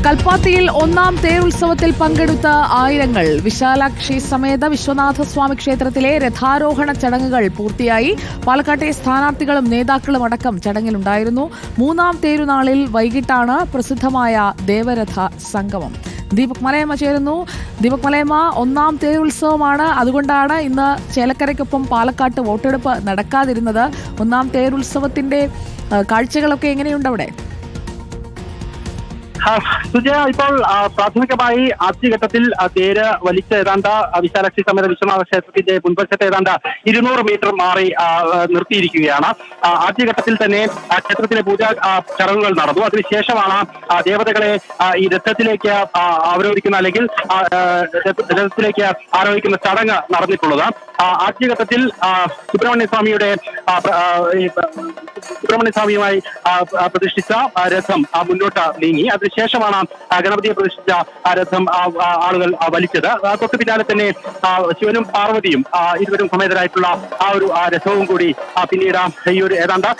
കൽപ്പാത്തിയിൽ ഒന്നാം തേരുത്സവത്തിൽ പങ്കെടുത്ത ആയിരങ്ങൾ. വിശാലാക്ഷി സമേത വിശ്വനാഥസ്വാമി ക്ഷേത്രത്തിലെ രഥാരോഹണ ചടങ്ങുകൾ പൂർത്തിയായി. പാലക്കാട്ടെ സ്ഥാനാർത്ഥികളും നേതാക്കളും അടക്കം ചടങ്ങിലുണ്ടായിരുന്നു. മൂന്നാം തേരുനാളിൽ വൈകിട്ടാണ് പ്രസിദ്ധമായ ദേവരഥ സംഗമം. ദീപക് മലയമ്മ ചേരുന്നു. ദീപക് മലയമ്മ, ഒന്നാം തേരുത്സവമാണ്, അതുകൊണ്ടാണ് ഇന്ന് ചേലക്കരയ്ക്കൊപ്പം പാലക്കാട്ട് വോട്ടെടുപ്പ് നടക്കാതിരുന്നത്. ഒന്നാം തേരുത്സവത്തിന്റെ കാഴ്ചകളൊക്കെ എങ്ങനെയുണ്ട് അവിടെ? സുജയ, ഇപ്പോൾ പ്രാഥമികമായി ആദ്യഘട്ടത്തിൽ തേര് വലിച്ച ഏതാണ്ട് വിശാലാക്ഷി സമേത വിശ്വനാഥ ക്ഷേത്രത്തിന്റെ മുൻവശത്ത് ഏതാണ്ട് 200 മീറ്റർ മാറി നിർത്തിയിരിക്കുകയാണ്. ആദ്യഘട്ടത്തിൽ തന്നെ ക്ഷേത്രത്തിലെ പൂജാ ചടങ്ങുകൾ നടന്നു. അതിനുശേഷമാണ് ദേവതകളെ ഈ രഥത്തിലേക്ക് അവരോധിക്കുന്ന അല്ലെങ്കിൽ രഥത്തിലേക്ക് ആരോഹിക്കുന്ന ചടങ്ങ് നടന്നിട്ടുള്ളത്. ആദ്യഘട്ടത്തിൽ സുബ്രഹ്മണ്യസ്വാമിയുമായി പ്രതിഷ്ഠിച്ച രഥം മുന്നോട്ട് നീങ്ങി. അതിനുശേഷമാണ് ഗണപതിയെ പ്രതിഷ്ഠിച്ച രഥം ആളുകൾ വലിച്ചത്. തൊട്ടു പിന്നാലെ തന്നെ ശിവനും പാർവതിയും ഇരുവരും സമേതരായിട്ടുള്ള ആ ഒരു രഥവും കൂടി പിന്നീട് ഈ ഒരു ഏതാണ്ട്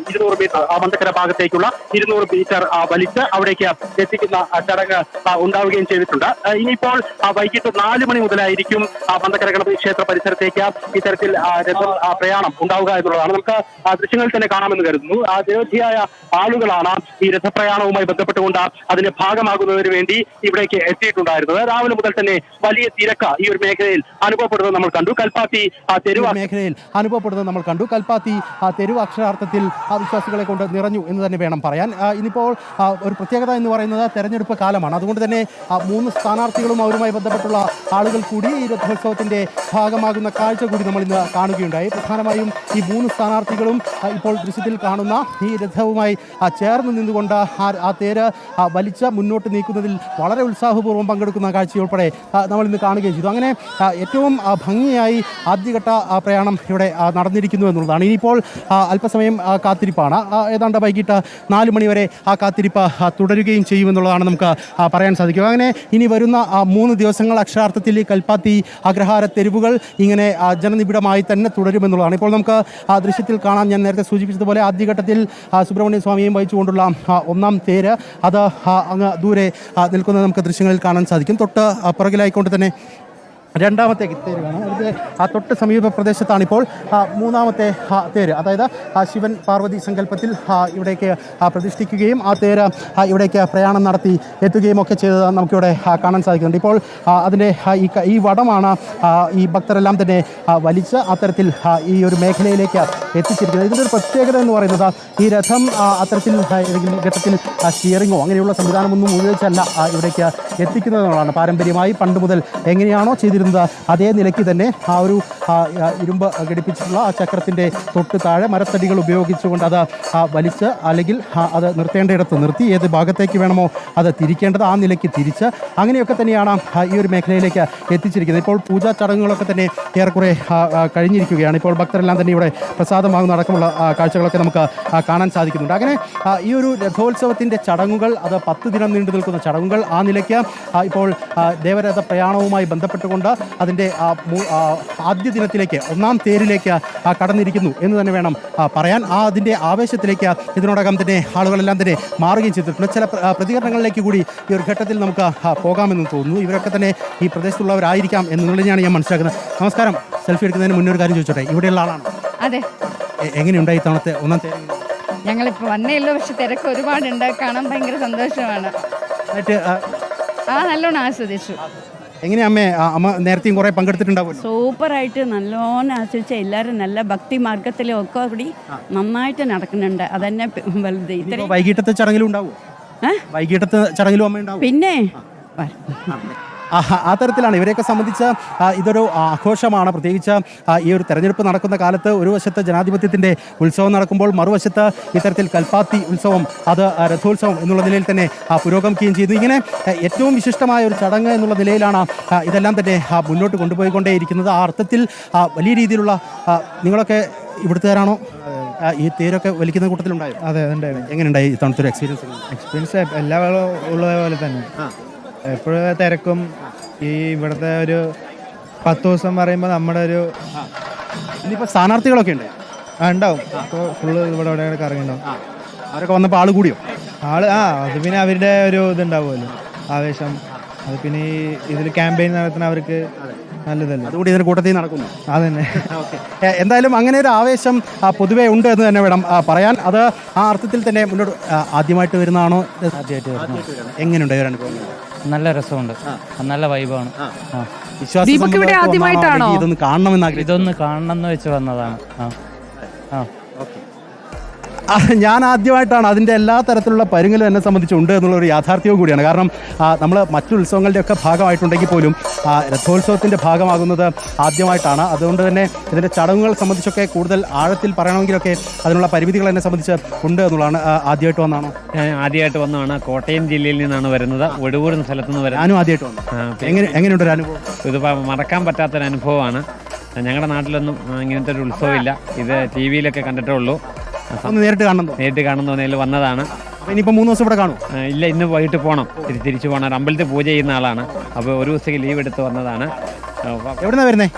200 മീറ്റർ മന്തക്കര ഭാഗത്തേക്കുള്ള 200 മീറ്റർ വലിച്ച് അവിടേക്ക് എത്തിക്കുന്ന ചടങ്ങ് ഉണ്ടാവുകയും ചെയ്തിട്ടുണ്ട്. ഇനിയിപ്പോൾ വൈകിട്ട് 4 മണി മുതലായിരിക്കും മന്തക്കര ഗണപതി ക്ഷേത്ര പരിസരത്തേക്ക് ഇത്തരത്തിൽ രഥം പ്രയാണം ഉണ്ടാവുക എന്നുള്ളതാണ്. നമുക്ക് ദൃശ്യങ്ങളിൽ തന്നെ കാണാമെന്ന് കരുതുന്നു. നിരവധിയായ ആളുകളാണ് ഈ രഥപ്രയാണവുമായി ബന്ധപ്പെട്ടുകൊണ്ട് അതിന്റെ ഭാഗമാകുന്നതിന് വേണ്ടി ഇവിടേക്ക് എത്തിയിട്ടുണ്ടായിരുന്നത്. രാവിലെ മുതൽ തന്നെ വലിയ തിരക്ക് ഈ ഒരു മേഖലയിൽ അനുഭവപ്പെടുന്നത് നമ്മൾ കണ്ടു. കൽപ്പാത്തി തെരുവ് മേഖലയിൽ അനുഭവപ്പെടുന്നത് നമ്മൾ കണ്ടു. കൽപ്പാത്തി തെരുവ് അക്ഷരാർത്ഥത്തിൽ വിശ്വാസികളെ കൊണ്ട് നിറഞ്ഞു എന്ന് തന്നെ വേണം പറയാൻ. ഇനിയിപ്പോൾ ഒരു പ്രത്യേകത എന്ന് പറയുന്നത് തെരഞ്ഞെടുപ്പ് കാലമാണ്. അതുകൊണ്ട് തന്നെ 3 സ്ഥാനാർത്ഥികളും അവരുമായി ബന്ധപ്പെട്ടുള്ള ആളുകൾ കൂടി ഈ രഥോത്സവത്തിന്റെ ഭാഗമാകുന്ന കാഴ്ച കൂടി നമ്മൾ ഇന്ന് കാണുകയുണ്ടായി. പ്രധാനമായും ഈ 3 സ്ഥാനാർത്ഥികളും ഇപ്പോൾ ദൃശ്യത്തിൽ കാണുന്ന ഈ രഥവുമായി ചേർന്ന് നിന്നുകൊണ്ട് ആ തേര് വലിച്ച് മുന്നോട്ട് നീക്കുന്നതിൽ വളരെ ഉത്സാഹപൂർവ്വം പങ്കെടുക്കുന്ന കാഴ്ചയുൾപ്പെടെ നമ്മൾ ഇന്ന് കാണുകയും ചെയ്തു. അങ്ങനെ ഏറ്റവും ഭംഗിയായി ആദ്യഘട്ട പ്രയാണം ഇവിടെ നടന്നിരിക്കുന്നു എന്നുള്ളതാണ്. ഇനിയിപ്പോൾ അല്പസമയം കാത്തിരിപ്പാണ്. ഏതാണ്ട് വൈകിട്ട് 4 മണിവരെ ആ കാത്തിരിപ്പ് തുടരുകയും ചെയ്യുമെന്നുള്ളതാണ് നമുക്ക് പറയാൻ സാധിക്കുക. അങ്ങനെ ഇനി വരുന്ന 3 ദിവസങ്ങൾ അക്ഷരാർത്ഥത്തിൽ ഈ കൽപ്പാത്തി അഗ്രഹാര തെരുവുകൾ ഇങ്ങനെ ജനനിബിഡമായി തന്നെ തുടരുമെന്നുള്ളതാണ്. ഇപ്പോൾ നമുക്ക് ദൃശ്യത്തിൽ കാണാം, ഞാൻ നേരത്തെ സൂചിപ്പിച്ചതുപോലെ ആദ്യഘട്ടത്തിൽ സുബ്രഹ്മണ്യ സ്വാമിയെയും വഹിച്ചുകൊണ്ടുള്ള ഒന്നാം തേര് അത് അങ്ങ് ദൂരെ നിൽക്കുന്നത് നമുക്ക് ദൃശ്യങ്ങളിൽ കാണാൻ സാധിക്കും. തൊട്ട് പുറകിലായിക്കൊണ്ട് തന്നെ രണ്ടാമത്തെ തേര് കാണാം. അതിൻ്റെ തൊട്ട് സമീപ പ്രദേശത്താണിപ്പോൾ 3ാമത്തെ തേര്, അതായത് ശിവൻ പാർവതി സങ്കല്പത്തിൽ ഇവിടേക്ക് പ്രതിഷ്ഠിക്കുകയും ആ തേര് ഇവിടേക്ക് പ്രയാണം നടത്തി എത്തുകയും ഒക്കെ ചെയ്തത് നമുക്കിവിടെ കാണാൻ സാധിക്കുന്നുണ്ട്. ഇപ്പോൾ അതിൻ്റെ ഈ വടമാണ് ഈ ഭക്തരെല്ലാം തന്നെ വലിച്ച് അത്തരത്തിൽ ഈ ഒരു മേഖലയിലേക്ക് എത്തിച്ചിരിക്കുന്നത്. ഇതിൻ്റെ ഒരു പ്രത്യേകത എന്ന് പറയുന്നത് ഈ രഥം അത്തരത്തിൽ ഏതെങ്കിലും ഘട്ടത്തിൽ സ്റ്റിയറിങ്ങോ അങ്ങനെയുള്ള സംവിധാനമൊന്നും ഉപയോഗിച്ചല്ല ഇവിടേക്ക് എത്തിക്കുന്നതെന്നുള്ളതാണ്. പാരമ്പര്യമായി പണ്ട് മുതൽ എങ്ങനെയാണോ ചെയ്തിരുന്നത് അതേ നിലയ്ക്ക് തന്നെ ആ ഒരു ഇരുമ്പ് ഘടിപ്പിച്ചിട്ടുള്ള ആ ചക്രത്തിൻ്റെ തൊട്ട് താഴെ മരത്തടികൾ ഉപയോഗിച്ചുകൊണ്ട് അത് വലിച്ച് അല്ലെങ്കിൽ അത് നിർത്തേണ്ടയിടത്ത് നിർത്തി ഏത് ഭാഗത്തേക്ക് വേണമോ അത് തിരിക്കേണ്ടത് ആ നിലയ്ക്ക് തിരിച്ച് അങ്ങനെയൊക്കെ തന്നെയാണ് ഈ ഒരു മേഖലയിലേക്ക് എത്തിച്ചിരിക്കുന്നത്. ഇപ്പോൾ പൂജാ ചടങ്ങുകളൊക്കെ തന്നെ ഏറെക്കുറെ കഴിഞ്ഞിരിക്കുകയാണ്. ഇപ്പോൾ ഭക്തരെല്ലാം തന്നെ ഇവിടെ പ്രസാദമാകുന്ന അടക്കമുള്ള കാഴ്ചകളൊക്കെ നമുക്ക് കാണാൻ സാധിക്കുന്നുണ്ട്. അങ്ങനെ ഈ ഒരു രഥോത്സവത്തിൻ്റെ ചടങ്ങുകൾ അത് 10 ദിനം നീണ്ടു നിൽക്കുന്ന ചടങ്ങുകൾ ആ നിലയ്ക്ക് ഇപ്പോൾ ദേവരഥ പ്രയാണവുമായി ബന്ധപ്പെട്ടുകൊണ്ട് അതിൻ്റെ ആദ്യ ദിനത്തിലേക്ക് 1ാം തേരിലേക്ക് കടന്നിരിക്കുന്നു എന്ന് തന്നെ വേണം പറയാൻ. അതിൻ്റെ ആവേശത്തിലേക്ക് ഇതിനോടകം തന്നെ ആളുകളെല്ലാം തന്നെ മാറുകയും ചെയ്തിട്ടുണ്ട്. ചില പ്രതികരണങ്ങളിലേക്ക് കൂടി ഈ ഒരു ഘട്ടത്തിൽ നമുക്ക് പോകാമെന്ന് തോന്നുന്നു. ഇവരൊക്കെ തന്നെ ഈ പ്രദേശത്തുള്ളവരായിരിക്കാം എന്നുള്ളതാണ് ഞാൻ മനസ്സിലാക്കുന്നത്. നമസ്കാരം. സെൽഫി എടുക്കുന്നതിന് മുന്നേ ഒരു കാര്യം ചോദിച്ചോട്ടെ, ഇവിടെയുള്ള ആളാണ്? അതെ. എങ്ങനെയുണ്ടായി തവണത്തെ 1ാം തേര്? ഞങ്ങളിപ്പോൾ വന്നേയുള്ളൂ, പക്ഷെ തിരക്ക് ഒരുപാടുണ്ട്. കാണാൻ ഭയങ്കര സന്തോഷമാണ്. നല്ലോണം ആസ്വദിച്ചു. എങ്ങനെയാ അമ്മ നേരത്തെയും കുറേ പങ്കെടുത്തിട്ടുണ്ടാവുമല്ലോ? സൂപ്പറായിട്ട് നല്ലോണം ആസ്വദിച്ച എല്ലാവരും നല്ല ഭക്തി മാർഗത്തിലും ഒക്കെ കൂടി നന്നായിട്ട് നടക്കുന്നുണ്ട്. അതന്നെ വലുത്. വൈകിട്ടത്തെ ചടങ്ങിലും ഉണ്ടാവും? വൈകിട്ടത്തെ ചടങ്ങിലും അമ്മ ഉണ്ടാവും? പിന്നെ ആ തരത്തിലാണ് ഇവരെയൊക്കെ സംബന്ധിച്ച് ഇതൊരു ആഘോഷമാണ്. പ്രത്യേകിച്ച് ഈ ഒരു തെരഞ്ഞെടുപ്പ് നടക്കുന്ന കാലത്ത് ഒരു വശത്ത് ജനാധിപത്യത്തിൻ്റെ ഉത്സവം നടക്കുമ്പോൾ മറുവശത്ത് ഇത്തരത്തിൽ കൽപ്പാത്തി ഉത്സവം അത് രഥോത്സവം എന്നുള്ള നിലയിൽ തന്നെ പുരോഗമിക്കുകയും ചെയ്തു. ഇങ്ങനെ ഏറ്റവും വിശിഷ്ടമായ ഒരു ചടങ്ങ് എന്നുള്ള നിലയിലാണ് ഇതെല്ലാം തന്നെ മുന്നോട്ട് കൊണ്ടുപോയിക്കൊണ്ടേയിരിക്കുന്നത്. ആ അർത്ഥത്തിൽ വലിയ രീതിയിലുള്ള നിങ്ങളൊക്കെ ഇവിടുത്തുകാരാണോ? ഈ തേരൊക്കെ വലിക്കുന്ന കൂട്ടത്തിലുണ്ടായോ? അതെ, ഉണ്ടായിരുന്നു. എങ്ങനെയുണ്ടായി ഇത്തവണത്തെ ഒരു എക്സ്പീരിയൻസ്? എല്ലാ ഉള്ളതുപോലെ തന്നെ എപ്പോഴും തിരക്കും. ഈ ഇവിടുത്തെ ഒരു 10 ദിവസം പറയുമ്പോൾ നമ്മുടെ ഒരു ഇനിയിപ്പോൾ സ്ഥാനാർത്ഥികളൊക്കെ ഉണ്ട് ഉണ്ടാവും. അപ്പോൾ ഫുള്ള് ഇവിടെ കറങ്ങിണ്ടാവും. അവരൊക്കെ വന്നപ്പോൾ ആൾ കൂടിയോ? അത് പിന്നെ അവരുടെ ഒരു ഇതുണ്ടാവുമല്ലോ, ആവേശം. അത് പിന്നെ ഈ ഇതിൽ ക്യാമ്പയിൻ നടത്തുന്ന അവർക്ക് നല്ലതല്ല, അതുകൂടി ഇതിന് കൂട്ടത്തിൽ നടക്കുന്നു. അതന്നെ. എന്തായാലും അങ്ങനെ ഒരു ആവേശം പൊതുവേ ഉണ്ട് എന്ന് തന്നെ വേണം പറയാൻ. അത് ആ അർത്ഥത്തിൽ തന്നെ മുന്നോട്ട് ആദ്യമായിട്ട് വരുന്നതാണോ? ആദ്യമായിട്ട് വരുന്നത്. എങ്ങനെയുണ്ട് ഈ ഒരു അനുഭവം? നല്ല രസമുണ്ട്, നല്ല വൈബാണ്. ദീപക് ഇവിടെ ആദ്യമായിട്ടാണോ? ഇതൊന്ന് കാണണമെന്ന് ഇതൊന്ന് കാണണമെന്ന് വെച്ച് വന്നതാണ്. ഞാൻ ആദ്യമായിട്ടാണ്. അതിൻ്റെ എല്ലാ തരത്തിലുള്ള പരുങ്ങലും എന്നെ സംബന്ധിച്ചുണ്ട് എന്നുള്ളൊരു യാഥാർത്ഥ്യവും കൂടിയാണ്. കാരണം നമ്മൾ മറ്റു ഉത്സവങ്ങളുടെയൊക്കെ ഭാഗമായിട്ടുണ്ടെങ്കിൽ പോലും രഥോത്സവത്തിൻ്റെ ഭാഗമാകുന്നത് ആദ്യമായിട്ടാണ്. അതുകൊണ്ട് തന്നെ ഇതിൻ്റെ ചടങ്ങുകൾ സംബന്ധിച്ചൊക്കെ കൂടുതൽ ആഴത്തിൽ പറയണമെങ്കിലൊക്കെ അതിനുള്ള പരിമിതികൾ എന്നെ സംബന്ധിച്ച് ഉണ്ട് എന്നുള്ളതാണ്. ആദ്യമായിട്ട് വന്നാണോ? ആദ്യമായിട്ട് വന്നതാണ്. കോട്ടയം ജില്ലയിൽ നിന്നാണ് വരുന്നത്, ഒടുവൂർ എന്ന സ്ഥലത്ത് നിന്ന് വരുന്നത്. ഞാനും ആദ്യമായിട്ട് വന്നു. എങ്ങനെയുണ്ട് ഒരു അനുഭവം? ഇത് മറക്കാൻ പറ്റാത്തൊരു അനുഭവമാണ്. ഞങ്ങളുടെ നാട്ടിലൊന്നും ഇങ്ങനത്തെ ഒരു ഉത്സവമില്ല. ഇത് ടി വിയിലൊക്കെ കണ്ടിട്ടേ ഉള്ളൂ. നേരിട്ട് കാണുന്ന തോന്നിയാൽ വന്നതാണ്. ഇനിയിപ്പോൾ 3 ദിവസം ഇവിടെ കാണും? ഇല്ല, ഇന്ന് വൈകിട്ട് പോകണം. തിരിച്ചു പോകണം. അമ്പലത്തിൽ പൂജ ചെയ്യുന്ന ആളാണ്. അപ്പോൾ ഒരു ദിവസത്തേക്ക് ലീവ് എടുത്ത് വന്നതാണ്. എവിടുന്നാ വരുന്നത്?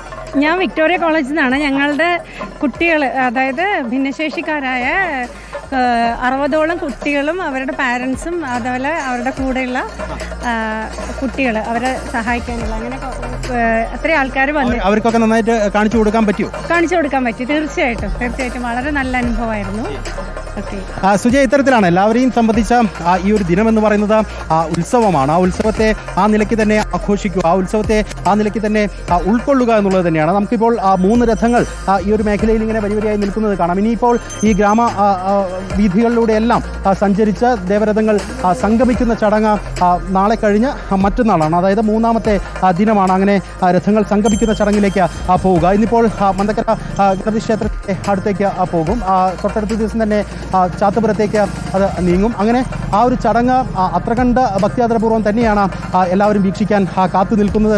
ഞാൻ വിക്ടോറിയ കോളേജിൽ നിന്നാണ്. ഞങ്ങളുടെ കുട്ടികൾ, അതായത് ഭിന്നശേഷിക്കാരായ 60ഓളം കുട്ടികളും അവരുടെ പാരൻസും അതുപോലെ അവരുടെ കൂടെയുള്ള കുട്ടികൾ, അവരെ സഹായിക്കാനുള്ള അങ്ങനെ അത്രയും ആൾക്കാർ വന്നു. അവർക്കൊക്കെ നന്നായിട്ട് കാണിച്ചു കൊടുക്കാൻ പറ്റുമോ? കാണിച്ചു കൊടുക്കാൻ പറ്റി. തീർച്ചയായിട്ടും വളരെ നല്ല അനുഭവമായിരുന്നു. സുജയ, ഇത്തരത്തിലാണ് എല്ലാവരെയും സംബന്ധിച്ച ഈ ഒരു ദിനം എന്ന് പറയുന്നത് ഉത്സവമാണ്. ആ ഉത്സവത്തെ ആ നിലയ്ക്ക് തന്നെ ആഘോഷിക്കുക, ആ ഉത്സവത്തെ ആ നിലയ്ക്ക് തന്നെ ഉൾക്കൊള്ളുക എന്നുള്ളത് തന്നെയാണ്. നമുക്കിപ്പോൾ 3 രഥങ്ങൾ ഈ ഒരു മേഖലയിൽ ഇങ്ങനെ വരിവരിയായി നിൽക്കുന്നത് കാണാം. ഇനിയിപ്പോൾ ഈ ഗ്രാമ വീഥികളിലൂടെയെല്ലാം സഞ്ചരിച്ച് ദേവരഥങ്ങൾ സംഗമിക്കുന്ന ചടങ്ങ് നാളെ കഴിഞ്ഞ് മറ്റന്നാളാണ്. അതായത് 3ാമത്തെ ദിനമാണ് അങ്ങനെ രഥങ്ങൾ സംഗമിക്കുന്ന ചടങ്ങിലേക്ക് പോവുക. ഇന്നിപ്പോൾ മന്തക്കര ഗണപതി ക്ഷേത്രത്തിന്റെ അടുത്തേക്ക് പോകും. തൊട്ടടുത്ത ദിവസം തന്നെ ചാത്തപുരത്തേക്ക് അത് നീങ്ങും. അങ്ങനെ ആ ഒരു ചടങ്ങ് അത്ര കണ്ട് ഭക്തിയാദരപൂർവ്വം തന്നെയാണ് എല്ലാവരും വീക്ഷിക്കാൻ കാത്തു നിൽക്കുന്നത്.